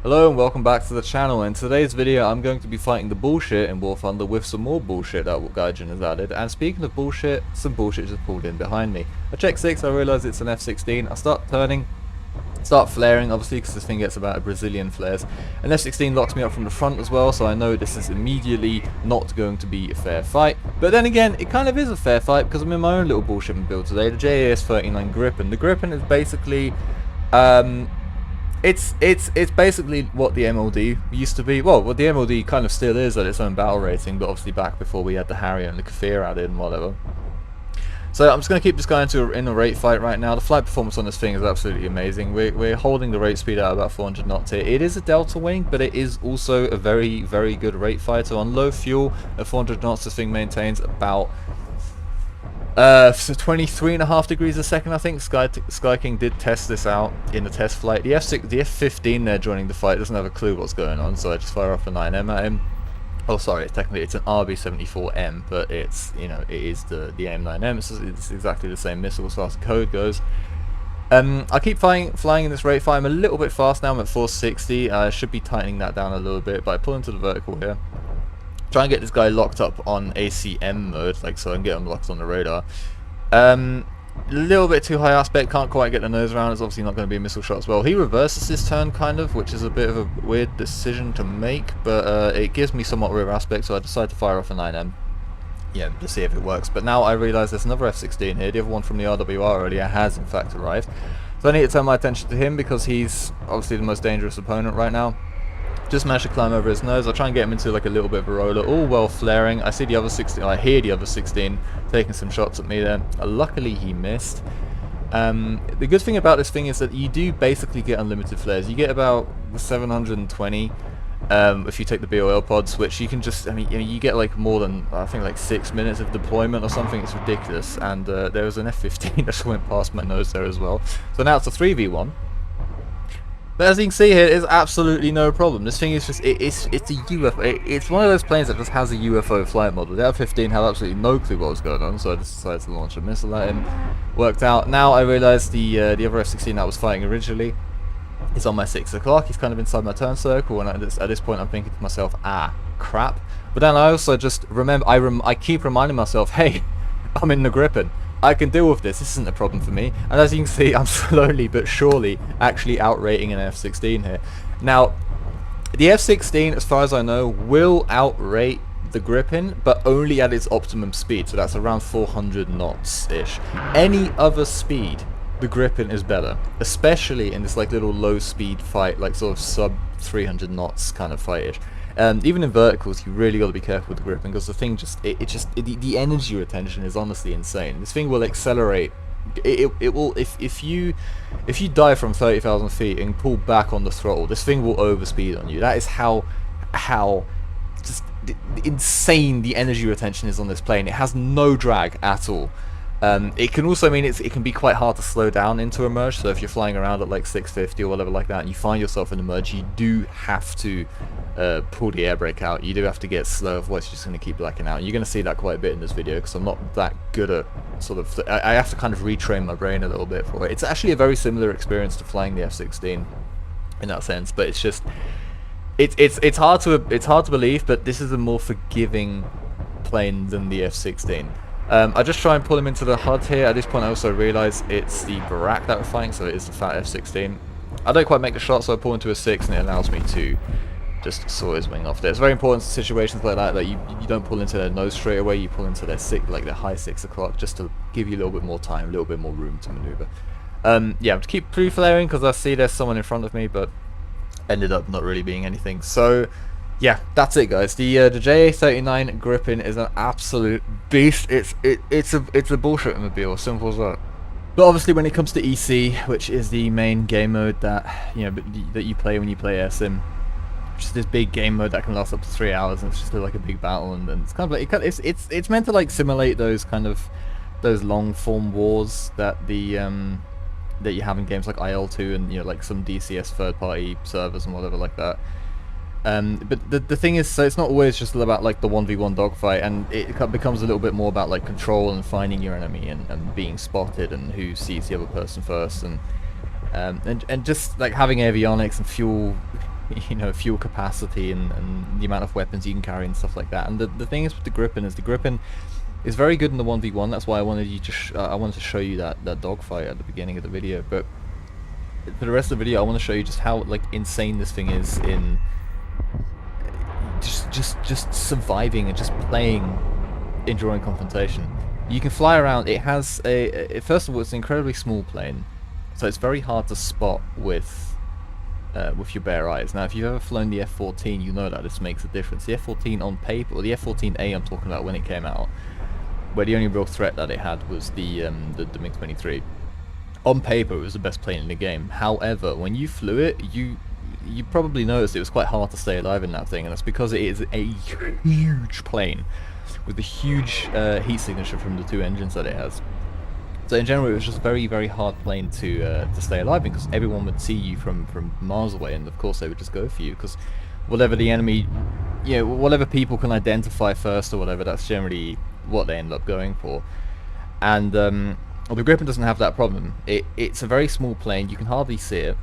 Hello and welcome back to the channel. In today's video I'm going to be fighting the bullshit in War Thunder with some more bullshit that Gaijin has added. And speaking of bullshit, some bullshit just pulled in behind me. I check 6, I realise it's an F-16, I start turning, start flaring obviously because this thing gets about a Brazilian flares. An F-16 locks me up from the front as well, so I know this is immediately not going to be a fair fight. But then again, it kind of is a fair fight because I'm in my own little bullshit build today, the JAS-39 Gripen. The Gripen is basically It's basically what the MLD used to be. Well, what the MLD kind of still is at its own battle rating, but obviously back before we had the Harrier and the Kafir added and whatever. So I'm just going to keep this guy in a rate fight right now. The flight performance on this thing is absolutely amazing. We're holding the rate speed at about 400 knots here. It is a delta wing, but it is also a very, very good rate fighter. On low fuel at 400 knots, this thing maintains about so 23.5 degrees a second, I think. Sky King did test this out in the test flight. The F-15 there joining the fight doesn't have a clue what's going on, so I just fire off a 9M at him. Oh, sorry, technically it's an RB-74M, but it's, you know, it is the AIM-9M. It's exactly the same missile as far as the code goes. I keep flying in this rate fight. I'm a little bit fast now. I'm at 460. I should be tightening that down a little bit, but I pull into the vertical here. Try and get this guy locked up on ACM mode, like so I can get him locked on the radar. A little bit too high aspect, can't quite get the nose around. It's obviously not going to be a missile shot as well. He reverses his turn kind of, which is a bit of a weird decision to make, but it gives me somewhat rear aspect, so I decide to fire off a 9M. Yeah, to see if it works. But now I realise there's another F-16 here. The other one from the RWR earlier has in fact arrived. So I need to turn my attention to him because he's obviously the most dangerous opponent right now. Just managed to climb over his nose. I'll try and get him into like a little bit of a roller, all while flaring. I see the other 16, I hear the other 16 taking some shots at me there. Luckily he missed. The good thing about this thing is that you do basically get unlimited flares. You get about 720 if you take the BOL pods, which you can just, I mean, you get like more than, I think like 6 minutes of deployment or something. It's ridiculous. And there was an F-15 that just went past my nose there as well. So now it's a 3v1. But as you can see here, there's absolutely no problem. This thing is just, it's a UFO. It's one of those planes that just has a UFO flight model. The F-15 had absolutely no clue what was going on, so I just decided to launch a missile at him. Worked out. Now I realise the other F-16 that I was fighting originally is on my 6 o'clock. He's kind of inside my turn circle, and at this point I'm thinking to myself, ah, crap. But then I also just remember, I keep reminding myself, hey, I'm in the Gripen. I can deal with this isn't a problem for me. And as you can see, I'm slowly but surely actually outrating an F-16 here. Now, the F-16, as far as I know, will outrate the Gripen, but only at its optimum speed, so that's around 400 knots-ish. Any other speed, the Gripen is better, especially in this like little low-speed fight, like sort of sub-300 knots kind of fight-ish. Even in verticals, you really got to be careful with the Gripen because the thing just, the energy retention is honestly insane. This thing will accelerate. It will, if you die from 30,000 feet and pull back on the throttle, this thing will overspeed on you. That is how just insane the energy retention is on this plane. It has no drag at all. It can also mean it can be quite hard to slow down into a merge, so if you're flying around at like 650 or whatever like that and you find yourself in a merge, you do have to pull the air brake out. You do have to get slow, otherwise you're just going to keep blacking out. You're going to see that quite a bit in this video because I'm not that good at sort of, I have to kind of retrain my brain a little bit for it. It's actually a very similar experience to flying the F-16 in that sense, but it's just, it's hard to believe, but this is a more forgiving plane than the F-16. I just try and pull him into the HUD here. At this point I also realise it's the Barak that we're fighting, so it is the fat F-16. I don't quite make the shot, so I pull into a 6 and it allows me to just saw his wing off there. It's very important in situations like that that you don't pull into their nose straight away, you pull into their their high 6 o'clock just to give you a little bit more time, a little bit more room to maneuver. Yeah, to keep pre-flaring because I see there's someone in front of me, but ended up not really being anything. So yeah, that's it guys. The JA-39 Gripen is an absolute beast. It's a bullshit mobile, simple as that. But obviously when it comes to EC, which is the main game mode that that you play when you play SM, just this big game mode that can last up to 3 hours, and it's just like a big battle, and it's kind of like it's meant to like simulate those kind of long form wars that that you have in games like IL-2 and like some DCS third party servers and whatever like that. But the thing is, so it's not always just about like the 1v1 dogfight, and it becomes a little bit more about like control and finding your enemy and being spotted and who sees the other person first, and just like having avionics and fuel you know, fuel capacity and the amount of weapons you can carry and stuff like that. And the thing is with the Gripen is the Gripen is very good in the 1v1. That's why I wanted you to I wanted to show you that dogfight at the beginning of the video. But for the rest of the video, I want to show you just how like insane this thing is in just surviving and just playing enduring confrontation. You can fly around. It has first of all, it's an incredibly small plane, so it's very hard to spot with your bare eyes. Now, if you've ever flown the F-14, you know that this makes a difference. The F-14 on paper, or the F-14A I'm talking about when it came out, where the only real threat that it had was the MiG-23. On paper, it was the best plane in the game. However, when you flew it, you probably noticed it was quite hard to stay alive in that thing, and that's because it is a huge plane with a huge heat signature from the two engines that it has. So in general, it was just a very, very hard plane to stay alive in, because everyone would see you from miles away, and of course they would just go for you, because whatever the enemy, you know, whatever people can identify first or whatever, that's generally what they end up going for. And well, the Gripen doesn't have that problem. It's a very small plane, you can hardly see it.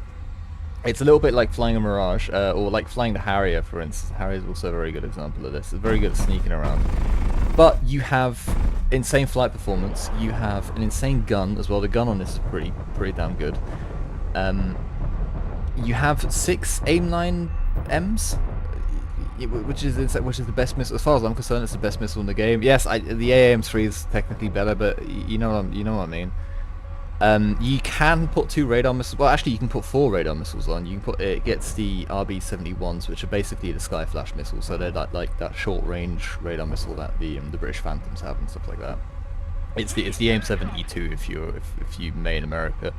It's a little bit like flying a Mirage, or like flying the Harrier, for instance. The Harrier is also a very good example of this. It's very good at sneaking around. But you have insane flight performance. You have an insane gun as well. The gun on this is pretty damn good. You have 6 AIM-9Ms, which is the best missile. As far as I'm concerned, it's the best missile in the game. Yes, the AAM-3 is technically better, but you know what I mean. You can put 2 radar missiles. Well, actually, you can put 4 radar missiles on. You can put it gets the RB-71s, which are basically the Skyflash missiles. So they're like that short-range radar missile that the British Phantoms have and stuff like that. It's the AIM-7E2 if you made America.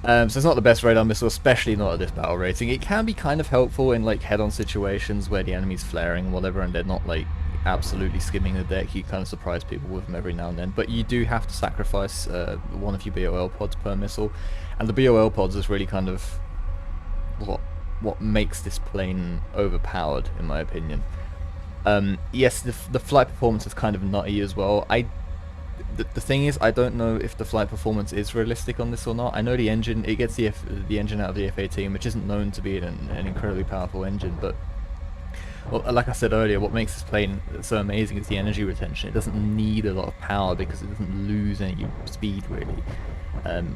So it's not the best radar missile, especially not at this battle rating. It can be kind of helpful in like head-on situations where the enemy's flaring and whatever, and they're not like absolutely skimming the deck. You kind of surprise people with them every now and then, but you do have to sacrifice one of your BOL pods per missile, and the BOL pods is really kind of what makes this plane overpowered, in my opinion. Yes, the flight performance is kind of nutty as well. The thing is, I don't know if the flight performance is realistic on this or not. I know the engine, it gets the engine out of the F-18, which isn't known to be an incredibly powerful engine, but well, like I said earlier, what makes this plane so amazing is the energy retention. It doesn't need a lot of power because it doesn't lose any speed really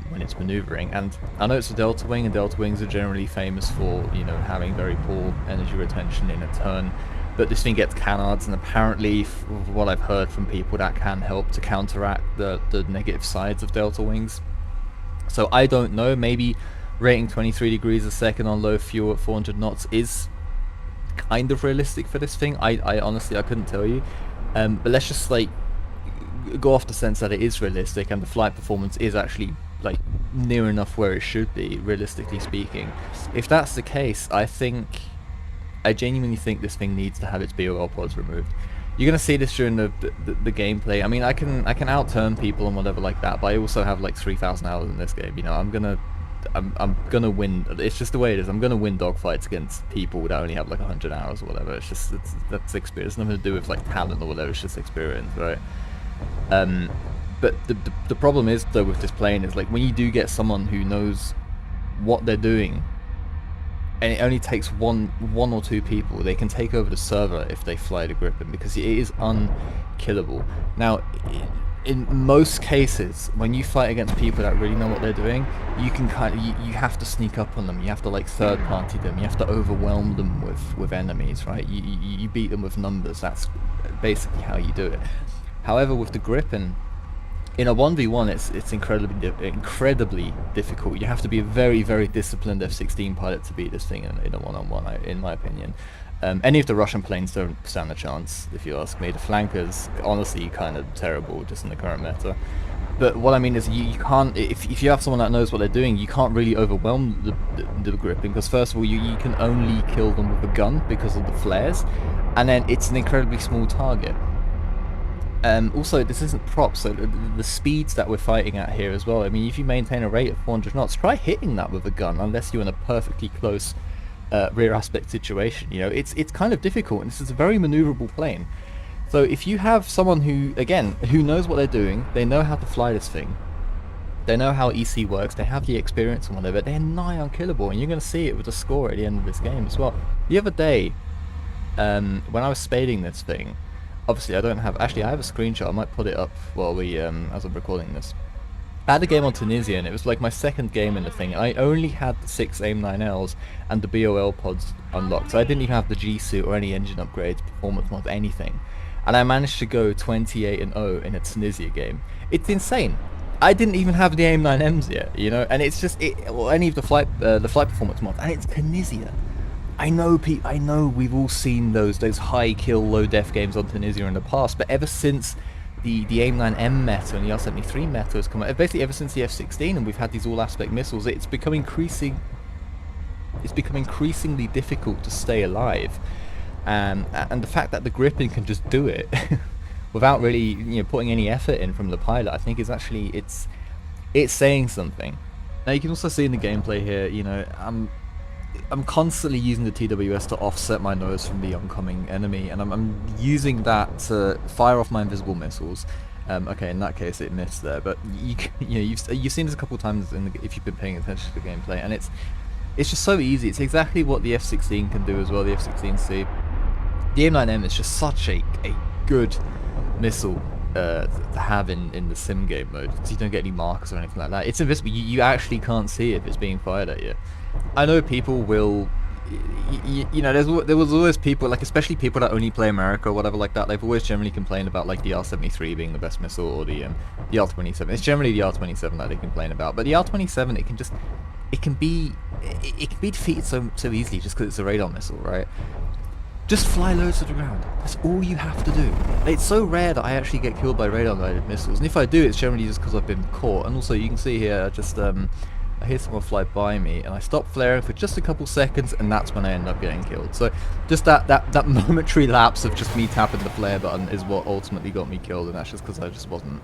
when it's maneuvering. And I know it's a Delta Wing, and Delta Wings are generally famous for, you know, having very poor energy retention in a turn. But this thing gets canards, and apparently, from what I've heard from people, that can help to counteract the negative sides of Delta Wings. So I don't know, maybe rating 23 degrees a second on low fuel at 400 knots is kind of realistic for this thing. I honestly, I couldn't tell you. But let's just like go off the sense that it is realistic, and the flight performance is actually like near enough where it should be, realistically speaking. If that's the case, I genuinely think this thing needs to have its BOL pods removed. You're gonna see this during the gameplay. I mean, I can outturn people and whatever like that, but I also have like 3,000 hours in this game. You know, I'm gonna win. It's just the way it is. I'm gonna win dogfights against people that only have like 100 hours or whatever. It's just that's experience. It's nothing to do with like talent or whatever. It's just experience, right? But the problem is though with this plane is like when you do get someone who knows what they're doing, and it only takes one or two people, they can take over the server if they fly the Gripen, because it is unkillable. Now, in most cases, when you fight against people that really know what they're doing, you can you have to sneak up on them. You have to like third party them. You have to overwhelm them with enemies, right? You beat them with numbers. That's basically how you do it. However, with the Gripen, in a 1v1, it's incredibly difficult. You have to be a very, very disciplined F-16 pilot to beat this thing in a one-on-one, in my opinion. Any of the Russian planes don't stand a chance, if you ask me. The flankers, honestly, kind of terrible just in the current meta. But what I mean is, you can't, if you have someone that knows what they're doing, you can't really overwhelm the Gripen, because first of all, you can only kill them with a gun because of the flares, and then it's an incredibly small target. Also, this isn't props, so the speeds that we're fighting at here as well. I mean, if you maintain a rate of 400 knots, try hitting that with a gun, unless you're in a perfectly close rear aspect situation. You know, it's kind of difficult, and this is a very maneuverable plane. So if you have someone who, again, who knows what they're doing, they know how to fly this thing, They know how EC works, they have the experience and whatever, they're nigh unkillable, and you're going to see it with the score at the end of this game as well. The other day, when I was spading this thing, obviously I don't have, actually I have a screenshot, I might put it up while we, as I'm recording this. I had a game on Tunisia, and it was like my second game in the thing, and I only had the 6 AIM-9Ls and the BOL pods unlocked, so I didn't even have the G-suit or any engine upgrades, performance mods, anything. And I managed to go 28-0 in a Tunisia game. It's insane. I didn't even have the AIM-9Ms yet, you know, and it's just, well, any of the flight performance mods, and it's Tunisia. I know we've all seen those high kill, low def games on Tunisia in the past, but ever since the AIM-9M meta and the R-73 meta has come out, basically ever since the F-16, and we've had these all-aspect missiles, it's become increasingly difficult to stay alive. And the fact that the Gripen can just do it without really, you know, putting any effort in from the pilot, I think is actually, it's saying something. Now you can also see in the gameplay here, you know, I'm constantly using the TWS to offset my nose from the oncoming enemy, and I'm using that to fire off my invisible missiles. Okay, in that case it missed there, but you've seen this a couple of times if you've been paying attention to the gameplay, and it's just so easy. It's exactly what the F-16 can do as well, the F-16C. The AIM-9M is just such a good missile to have in the sim game mode, because you don't get any markers or anything like that. It's invisible. You actually can't see if it's being fired at you. I know people will, you know, there was always people, like especially people that only play America or whatever like that, they've always generally complained about like the R-73 being the best missile, or the R-27. It's generally the R-27 that they complain about, but the R-27, it can be defeated so easily just because it's a radar missile, right? Just fly low to the ground. That's all you have to do. It's so rare that I actually get killed by radar-guided missiles, and if I do, it's generally just because I've been caught. And also, you can see here, I hear someone fly by me, and I stop flaring for just a couple seconds, and that's when I end up getting killed. So just that momentary lapse of just me tapping the flare button is what ultimately got me killed, and that's just because I just wasn't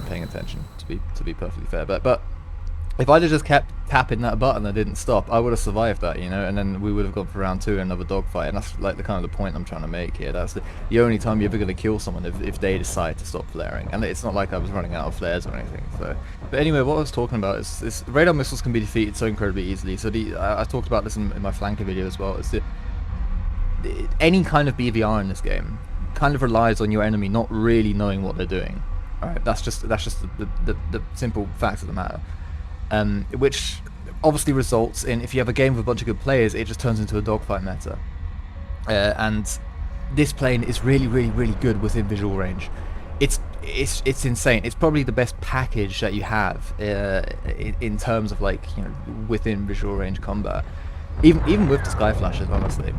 paying attention, to be perfectly fair. But if I'd have just kept tapping that button and didn't stop, I would have survived that, you know, and then we would have gone for round 2 and another dogfight, and that's like the kind of the point I'm trying to make here. That's the only time you're ever going to kill someone if they decide to stop flaring, and it's not like I was running out of flares or anything. So, but anyway, what I was talking about is radar missiles can be defeated so incredibly easily. So I talked about this in my flanker video as well. It's any kind of BVR in this game kind of relies on your enemy not really knowing what they're doing. All right, that's just the simple fact of the matter. Which obviously results in, if you have a game with a bunch of good players, it just turns into a dogfight meta. And this plane is really good within visual range. It's insane. It's probably the best package that you have in terms of, like, you know, within visual range combat, even with the sky flashes, honestly.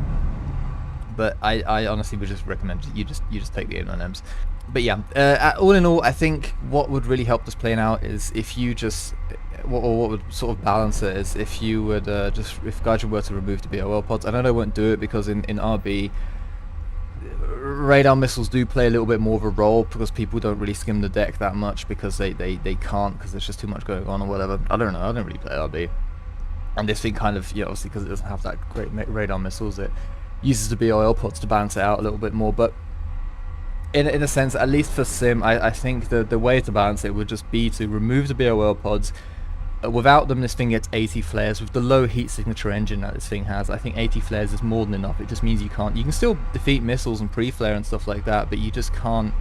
But I honestly would just recommend you just take the AIM-9Ms. But yeah, all in all, I think what would really help this plane out is if you just, what would sort of balance it is if you would if Gripen were to remove the BOL pods. I know they won't do it because in RB, radar missiles do play a little bit more of a role because people don't really skim the deck that much because they can't, because there's just too much going on or whatever. I don't know, I don't really play RB. And this thing kind of, yeah, obviously because it doesn't have that great radar missiles, it uses the BOL pods to balance it out a little bit more. But in a sense, at least for sim, I think the way to balance it would just be to remove the BOL pods. Without them, this thing gets 80 flares. With the low heat signature engine that this thing has, I think 80 flares is more than enough. It just means you can still defeat missiles and pre-flare and stuff like that, but you just can't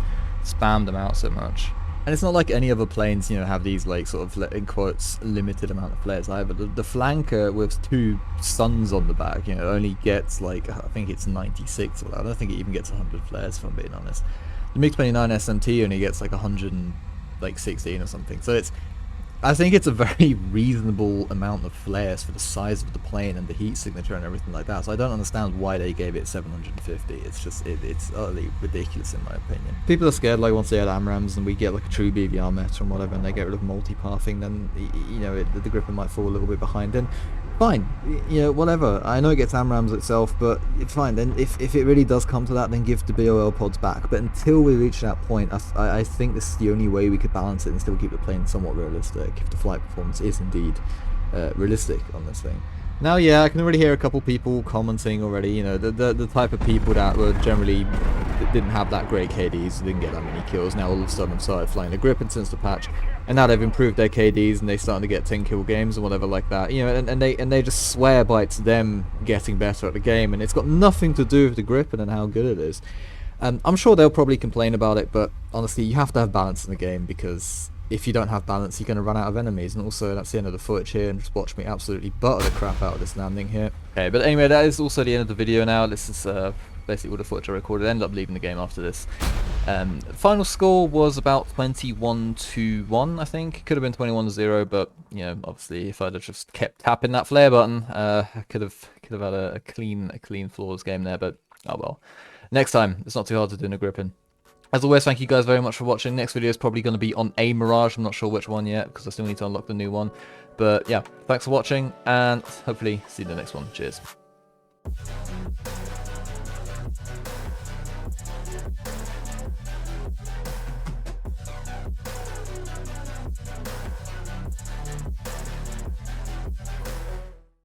spam them out so much. And it's not like any other planes, you know, have these, like, sort of, in quotes, limited amount of flares either. The flanker with 2 suns on the back, you know, only gets, like, I think it's 96, or I don't think it even gets 100 flares, if I'm being honest. The MiG-29 SMT only gets, like, 116 or something. So I think it's a very reasonable amount of flares for the size of the plane and the heat signature and everything like that. So I don't understand why they gave it 750. It's just, it's utterly ridiculous in my opinion. People are scared, like, once they add AMRAAMs and we get like a true BVR meta and whatever, and they get rid of multi-pathing, then, you know, the Gripen might fall a little bit behind. Then fine, you know, whatever. I know it gets AMRAAMs itself, but fine. Then if it really does come to that, then give the BOL pods back. But until we reach that point, I think this is the only way we could balance it and still keep the plane somewhat realistic, if the flight performance is indeed realistic on this thing. Now, yeah, I can already hear a couple people commenting already, you know, the type of people that would generally didn't have that great KDs, didn't get that many kills. Now all of a sudden have started flying the Gripen since the patch, and now they've improved their KDs and they're starting to get 10 kill games and whatever like that. You know, and they just swear by it's them getting better at the game, and it's got nothing to do with the Gripen and how good it is. I'm sure they'll probably complain about it, but honestly, you have to have balance in the game, because if you don't have balance, you're going to run out of enemies. And also, that's the end of the footage here, and just watch me absolutely butter the crap out of this landing here. Okay, but anyway, that is also the end of the video now. This is basically all the footage I recorded. I ended up leaving the game after this. Final score was about 21-1, I think. It could have been 21-0, but, you know, obviously, if I'd have just kept tapping that flare button, I could have had a clean flawless game there, but oh well. Next time, it's not too hard to do in a Gripen. As always, thank you guys very much for watching. Next video is probably going to be on a Mirage. I'm not sure which one yet, because I still need to unlock the new one. But yeah, thanks for watching, and hopefully see you in the next one. Cheers.